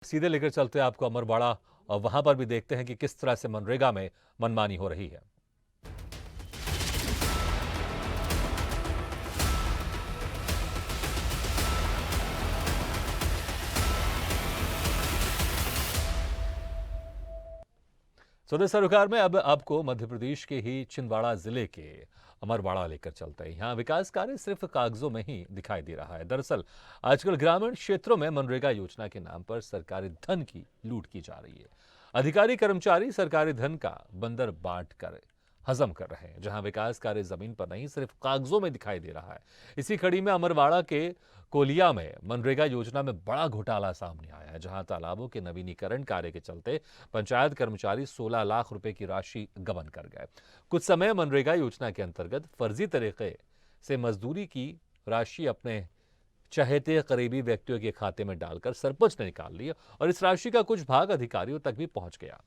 सीधे लेकर चलते हैं आपको अमरवाड़ा और वहां पर भी देखते हैं कि किस तरह से मनरेगा में मनमानी हो रही है। स्वदेश सरोकार में अब आपको मध्य प्रदेश के ही छिंदवाड़ा जिले के अमरवाड़ा लेकर चलते हैं। यहाँ विकास कार्य सिर्फ कागजों में ही दिखाई दे रहा है। दरअसल आजकल ग्रामीण क्षेत्रों में मनरेगा योजना के नाम पर सरकारी धन की लूट की जा रही है। अधिकारी कर्मचारी सरकारी धन का बंदर बांट कर हजम कर रहे हैं। जहां विकास कार्य जमीन पर नहीं सिर्फ कागजों में दिखाई दे रहा है। इसी कड़ी में अमरवाड़ा के कोलिया में मनरेगा योजना में बड़ा घोटाला सामने आया है। जहां तालाबों के नवीनीकरण कार्य के चलते पंचायत कर्मचारी 16 लाख रुपए की राशि गबन कर गए। कुछ समय मनरेगा योजना के अंतर्गत फर्जी तरीके से मजदूरी की राशि अपने चहेते करीबी व्यक्तियों के खाते में डालकर सरपंच ने निकाल ली और इस राशि का कुछ भाग अधिकारियों तक भी पहुंच गया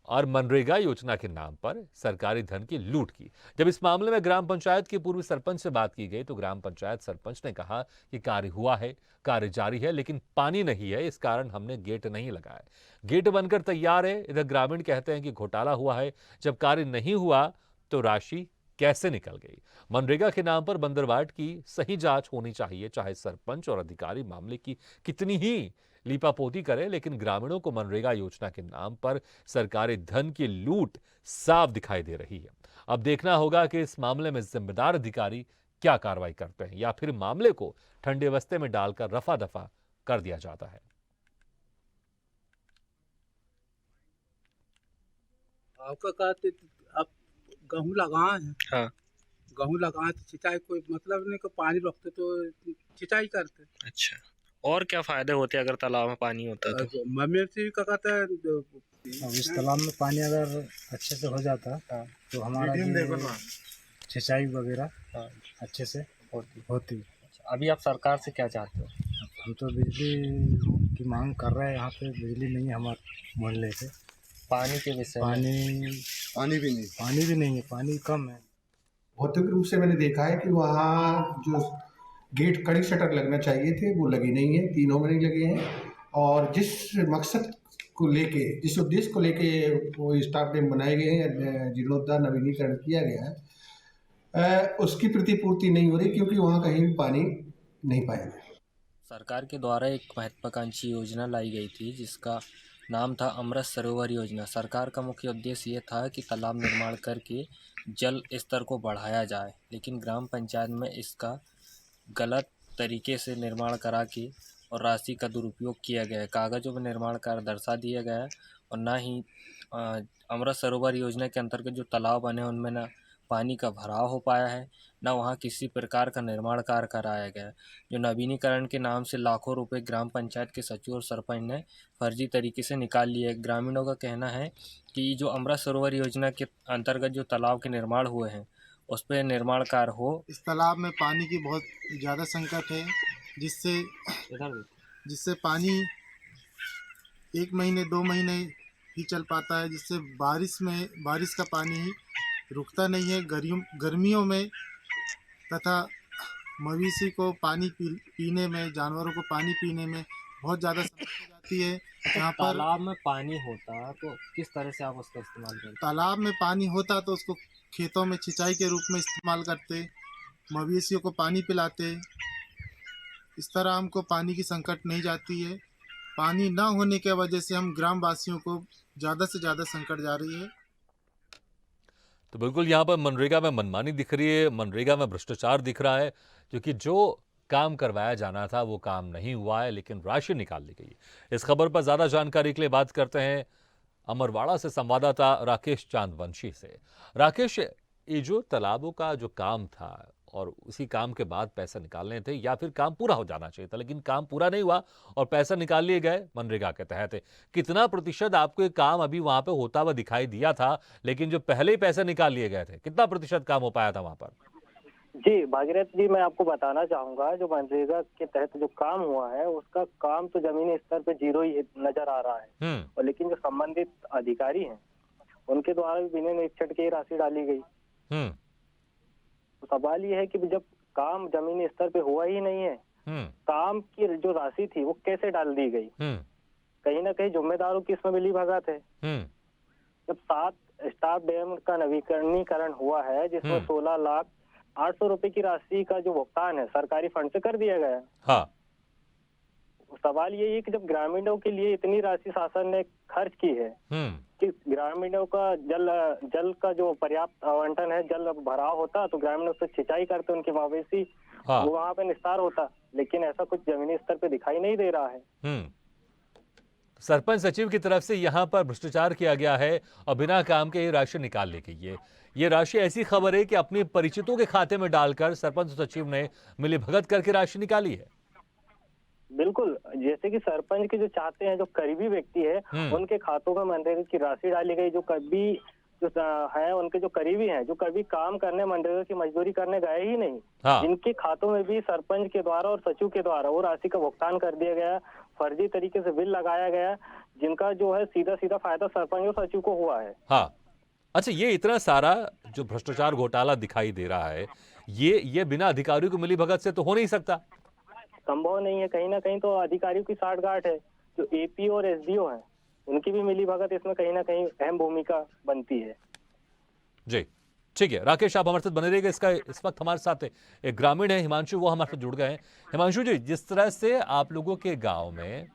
और मनरेगा योजना के नाम पर सरकारी धन की लूट की। जब इस मामले में ग्राम पंचायत के पूर्व सरपंच से बात की गई तो ग्राम पंचायत सरपंच ने कहा कि कार्य हुआ है, कार्य जारी है, लेकिन पानी नहीं है, इस कारण हमने गेट नहीं लगाया। गेट बनकर तैयार है। इधर ग्रामीण कहते हैं कि घोटाला हुआ है, जब कार्य नहीं हुआ तो राशि कैसे निकल गई। मनरेगा के नाम पर बंदरबाट की सही जांच होनी चाहिए। चाहे सरपंच और अधिकारी मामले की कितनी ही लीपापोती करे, लेकिन ग्रामीणों को मनरेगा योजना के नाम पर सरकारी धन की लूट साफ दिखाई दे रही है। अब देखना होगा कि इस मामले में जिम्मेदार अधिकारी क्या कार्रवाई करते हैं या फिर मामले को ठंडे बस्ते में डालकर रफा दफा कर दिया जाता है। आपका कहते आप गेहूँ लगाए हैं। हाँ। गेहूँ लगाए तो सिंचाई कोई मतलब नहीं कि पानी रखते तो सिंचाई करते। अच्छा, और क्या फायदे होते अगर तालाब में पानी होता तो? मवेशी का कहता है अब इस तालाब में पानी अगर अच्छे से हो जाता तो हमारा जो सिंचाई वगैरह अच्छे से होती। अभी आप सरकार से क्या चाहते हो? हम तो बिजली की मांग कर रहे हैं। यहाँ पे बिजली नहीं है हमारे मोहल्ले से। पानी के विषय में? पानी भी नहीं है, पानी कम है। भौतिक रूप से मैंने देखा है कि वहाँ जो गेट कड़ी शटर लगना चाहिए थे वो लगे नहीं है, तीनों में नहीं लगे हैं। और जिस मकसद को लेके, जिस उद्देश्य को लेके वो स्टाफ डैम बनाए गए हैं, जीर्णोद्धार नवीनीकरण किया गया है, उसकी प्रतिपूर्ति नहीं हो रही क्योंकि वहाँ कहीं भी पानी नहीं पाया गया। सरकार के द्वारा एक महत्वाकांक्षी योजना लाई गई थी जिसका नाम था अमृत सरोवर योजना। सरकार का मुख्य उद्देश्य ये था कि तालाब निर्माण करके जल स्तर को बढ़ाया जाए, लेकिन ग्राम पंचायत में इसका गलत तरीके से निर्माण करा के और राशि का दुरुपयोग किया गया है। कागज़ों में निर्माण कार्य दर्शा दिया गया है और ना ही अमृत सरोवर योजना के अंतर्गत जो तालाब बने उनमें ना पानी का भराव हो पाया है, ना वहाँ किसी प्रकार का निर्माण कार्य कराया गया है। जो नवीनीकरण के नाम से लाखों रुपए ग्राम पंचायत के सचिव और सरपंच ने फर्जी तरीके से निकाल लिए। ग्रामीणों का कहना है कि जो अमृत सरोवर योजना के अंतर्गत जो तालाब के निर्माण हुए हैं उस पर निर्माण कार्य हो। इस तालाब में पानी की बहुत ज़्यादा संकट है, जिससे पानी 1 महीने 2 महीने ही चल पाता है, जिससे बारिश का पानी ही रुकता नहीं है। गर्मियों में तथा मवेशी को पानी पीने में, जानवरों को पानी पीने में बहुत ज़्यादा समस्या हो जाती है। यहाँ पर तालाब में पानी होता तो किस तरह से आप उसका इस्तेमाल करते? तालाब में पानी होता तो उसको खेतों में सिंचाई के रूप में इस्तेमाल करते, मवेशियों को पानी पिलाते। इस तरह हमको पानी की संकट नहीं जाती है। पानी ना होने की वजह से हम ग्राम वासियों को ज़्यादा से ज़्यादा संकट जा रही है। तो बिल्कुल यहाँ पर मनरेगा में मनमानी दिख रही है, मनरेगा में भ्रष्टाचार दिख रहा है, क्योंकि जो काम करवाया जाना था वो काम नहीं हुआ है, लेकिन राशि निकाल ली गई। इस खबर पर ज्यादा जानकारी के लिए बात करते हैं अमरवाड़ा से संवाददाता राकेश चांदवंशी से। राकेश, ये जो तालाबों का जो काम था और उसी काम के बाद पैसा निकालने थे या फिर काम पूरा हो जाना चाहिए था, लेकिन काम पूरा नहीं हुआ और पैसा निकाल लिए गए मनरेगा के तहत, कितना प्रतिशत आपको ये काम अभी वहां पे होता हुआ दिखाई दिया था, लेकिन जो पहले ही पैसे निकाल लिए गए थे कितना प्रतिशत काम हो पाया था वहां पर? जी भागीरथ जी, मैं आपको बताना चाहूंगा जो मनरेगा के तहत जो काम हुआ है उसका काम तो जमीनी स्तर पे जीरो ही नजर आ रहा है। और लेकिन जो संबंधित अधिकारी हैं उनके द्वारा भी बिना निरीक्षण के राशि डाली गई। तो सवाल ये है कि जब काम जमीनी स्तर पे हुआ ही नहीं है, काम की जो राशि थी वो कैसे डाल दी गई? कहीं ना कहीं जिम्मेदारों की इसमें मिली भगत है। जब 7 स्टाफ डैम का नवीकरणीकरण हुआ है जिसमें 16,08,00,000 रुपए की राशि का जो भुगतान है सरकारी फंड से कर दिया गया है। हाँ। सवाल ये है कि जब ग्रामीणों के लिए इतनी राशि शासन ने खर्च की है कि ग्रामीणों का जल का जो पर्याप्त आवंटन है, जल भराव होता तो ग्रामीण उससे सिंचाई करते, उनके मवेशी वो वहाँ पे निस्तार होता, लेकिन ऐसा कुछ जमीनी स्तर पे दिखाई नहीं दे रहा है। सरपंच सचिव की तरफ से यहाँ पर भ्रष्टाचार किया गया है और बिना काम के ये राशि निकाल ली गई है। ये राशि ऐसी खबर है कि अपने परिचितों के खाते में डालकर सरपंच सचिव ने मिलीभगत करके राशि निकाली है। बिल्कुल, जैसे कि सरपंच के जो चाहते हैं, जो करीबी व्यक्ति है उनके खातों में मनरेगा की राशि डाली गई। जो कभी जो है उनके जो करीबी हैं, जो कभी काम करने मनरेगा की मजदूरी करने गए ही नहीं, जिनके खातों में भी सरपंच के द्वारा और सचिव के द्वारा वो राशि का भुगतान कर दिया गया, फर्जी तरीके से बिल लगाया गया, जिनका जो है सीधा सीधा फायदा सरपंच और सचिव को हुआ है। हाँ, अच्छा, ये इतना सारा जो भ्रष्टाचार घोटाला दिखाई दे रहा है, ये बिना अधिकारियों को मिलीभगत से तो हो नहीं सकता। संभव नहीं है। कहीं ना कहीं तो अधिकारियों की साठगांठ है। जो एपी और एसडीओ हैं उनकी भी मिलीभगत इसमें कहीं ना कहीं अहम भूमिका बनती है। जी, ठीक है राकेश, आप हमारे साथ बने रहिएगा। इस वक्त हमारे साथ एक ग्रामीण है हिमांशु, वो हमारे साथ जुड़ गए हैं। हिमांशु जी, जिस तरह से आप लोगों के गांव में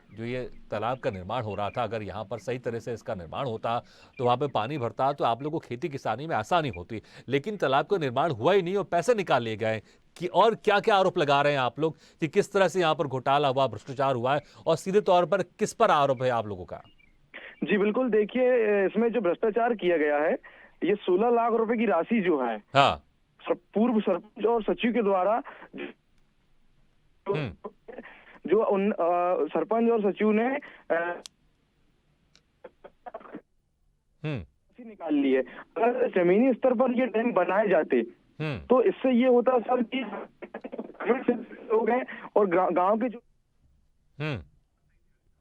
जो ये तालाब का निर्माण हो रहा था, अगर यहाँ पर सही तरह से इसका निर्माण होता तो वहाँ पे पानी भरता तो आप लोगों को खेती किसानी में आसानी होती, लेकिन तालाब का निर्माण हुआ ही नहीं और पैसे निकाल लिए गए कि और क्या क्या आरोप लगा रहे हैं आप लोग कि किस तरह से यहाँ पर घोटाला हुआ, भ्रष्टाचार हुआ है और सीधे तौर पर किस पर आरोप है आप लोगों का? जी बिल्कुल, देखिए इसमें जो भ्रष्टाचार किया गया है, ये 16 लाख रुपए की राशि जो है पूर्व सरपंच और सचिव के द्वारा जो उन सरपंच और सचिव ने निकाल ली है। अगर जमीनी स्तर पर ये डैम बनाए जाते तो इससे ये होता सर कि लोग हैं और गांव के जो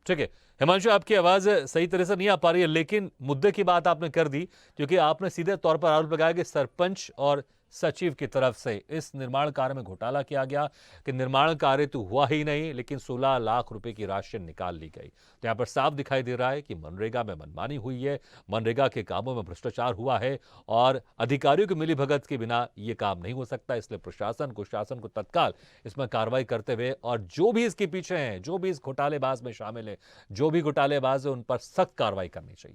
ठीक है हिमांशु, आपकी आवाज सही तरह से नहीं आ पा रही है, लेकिन मुद्दे की बात आपने कर दी, क्योंकि आपने सीधे तौर पर आरोप लगाया कि सरपंच और सचिव की तरफ से इस निर्माण कार्य में घोटाला किया गया, कि निर्माण कार्य तो हुआ ही नहीं लेकिन 16 लाख रुपए की राशि निकाल ली गई। तो यहाँ पर साफ दिखाई दे रहा है कि मनरेगा में मनमानी हुई है, मनरेगा के कामों में भ्रष्टाचार हुआ है और अधिकारियों की मिलीभगत के बिना ये काम नहीं हो सकता। इसलिए प्रशासन को तत्काल इसमें कार्रवाई करते हुए और जो भी इसके पीछे हैं, जो भी इस घोटालेबाज में शामिल है, जो भी घोटालेबाज है, उन पर सख्त कार्रवाई करनी चाहिए।